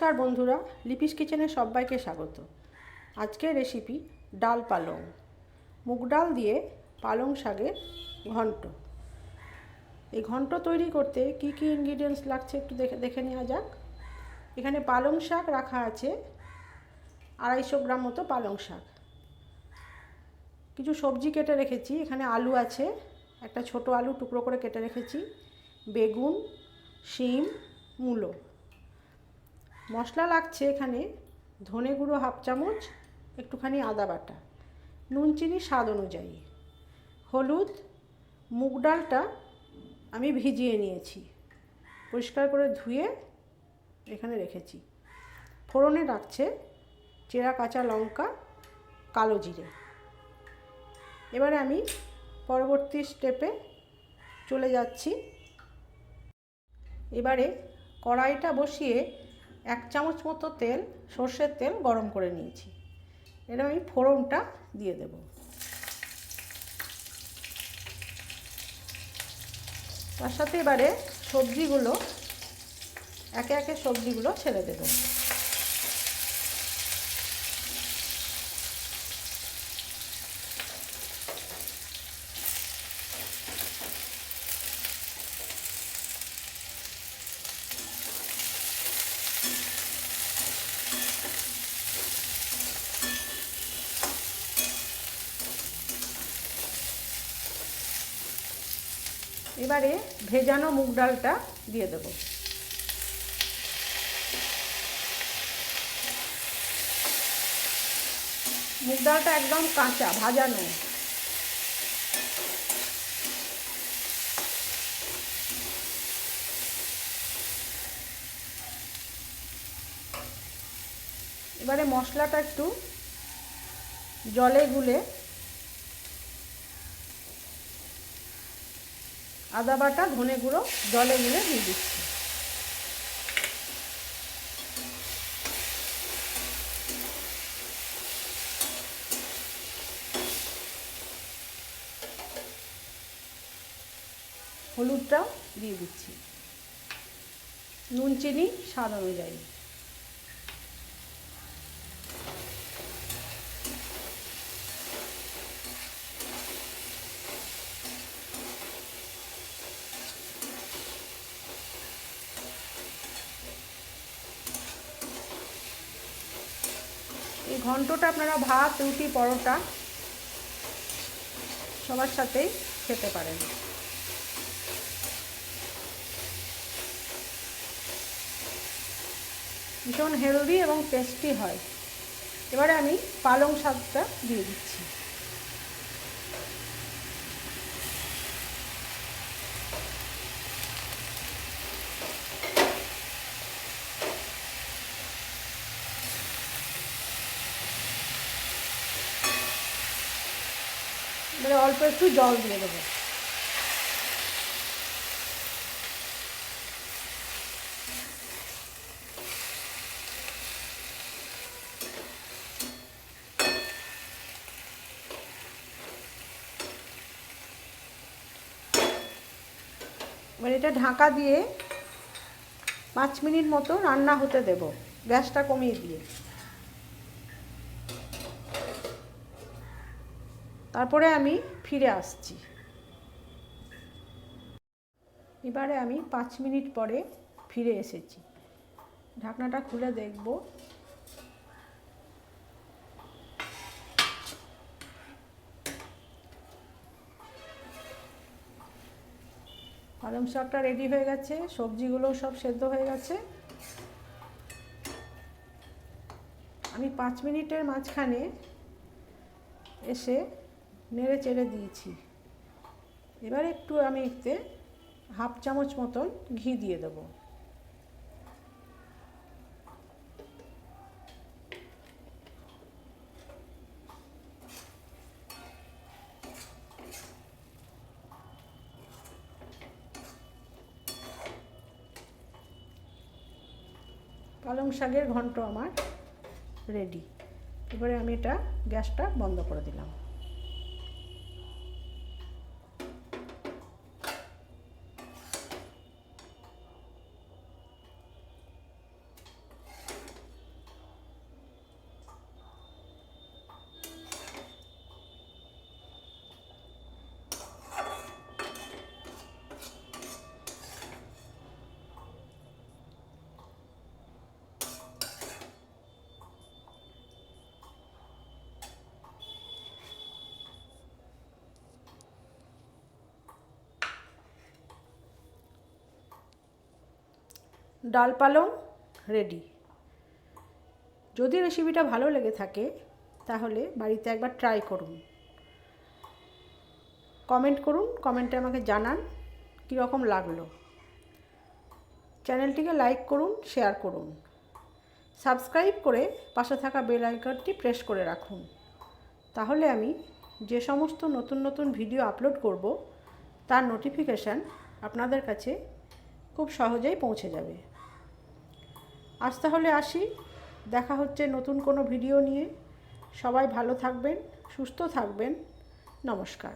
নমস্কার বন্ধুরা, লিপিস কিচেনে সবাইকে স্বাগত। আজকের রেসিপি ডাল পালং, মুগ ডাল দিয়ে পালং শাকের ঘন্ট। এই ঘন্ট তৈরি করতে কি কি ইনগ্রিডিয়েন্টস লাগছে একটু দেখে নেওয়া যাক। এখানে পালং শাক রাখা আছে 250 গ্রাম মতো পালং শাক। কিছু সবজি কেটে রেখেছি, এখানে আলু আছে, একটা ছোট আলু টুকরো করে কেটে রেখেছি, বেগুন, শিম, মূলো। মশলা লাগছে এখানে ধনে গুঁড়ো হাফ চামচ, একটুখানি আদা বাটা, নুন চিনি স্বাদ অনুযায়ী, হলুদ। মুগ ডালটা আমি ভিজিয়ে নিয়েছি, পরিষ্কার করে ধুয়ে এখানে রেখেছি। ফোড়নে রাখছে চেরা কাঁচা লঙ্কা, কালো জিরে। এবারে আমি পরবর্তী স্টেপে চলে যাচ্ছি। এবারে কড়াইটা বসিয়ে 1 চামচ মতো তেল, সর্ষের তেল গরম করে নিয়েছি। এবার আমি ফোড়নটা দিয়ে দেব। তার সাথে এবারে সবজিগুলো একে একে সবজিগুলো ছেড়ে দেব। এবারে ভেজানো মুগ ডালটা দিয়ে দেব। মুগ ডালটা একদম কাঁচা, ভাজানো। এবারে মশলাটা একটু জলে গুলে আদা বাটা, ধনে গুঁড়ো জলে গুলে দিয়ে দিচ্ছি। হলুদটাও দিয়ে দিচ্ছি, নুন চিনি স্বাদ অনুযায়ী। এই ঘন্টটা আপনারা ভাত, রুটি, পরোটা সবার সাথেই খেতে পারেন। ভীষণ হেলদি এবং টেস্টি হয়। এবারে আমি পালং শাকটা দিয়ে দিচ্ছি। এবারে অল্প একটু জল দিয়ে দেবো। এবার এটা ঢাকা দিয়ে 5 মিনিট মতো রান্না হতে দেব, গ্যাসটা কমিয়ে দিয়ে। তারপরে আমি ফিরে আসছি। এবারে আমি 5 মিনিট পরে ফিরে এসেছি। ঢাকনাটা খুলে দেখব। পালং শাকটা রেডি হয়ে গেছে, সবজিগুলো সব সেদ্ধ হয়ে গেছে। আমি 5 মিনিটের মাঝখানে এসে নেড়ে চেড়ে দিয়েছি। এবার একটু আমি এতে হাফ চামচ মতন ঘি দিয়ে দেব। পালং শাকের ঘন্ট আমার রেডি। এবারে আমি এটা গ্যাসটা বন্ধ করে দিলাম। ডাল পালং রেডি। যদি রেসিপিটা ভালো লেগে থাকে তাহলে বাড়িতে একবার ট্রাই করুন, কমেন্ট করুন, কমেন্টে আমাকে জানান কীরকম লাগলো। চ্যানেলটিকে লাইক করুন, শেয়ার করুন, সাবস্ক্রাইব করে পাশে থাকা বেল আইকনটি প্রেস করে রাখুন। তাহলে আমি যে সমস্ত নতুন নতুন ভিডিও আপলোড করব তার নোটিফিকেশান আপনাদের কাছে খুব সহজেই পৌঁছে যাবে। আজ তাহলে আসি, দেখা হচ্ছে নতুন কোনো ভিডিও নিয়ে। সবাই ভালো থাকবেন, সুস্থ থাকবেন। নমস্কার।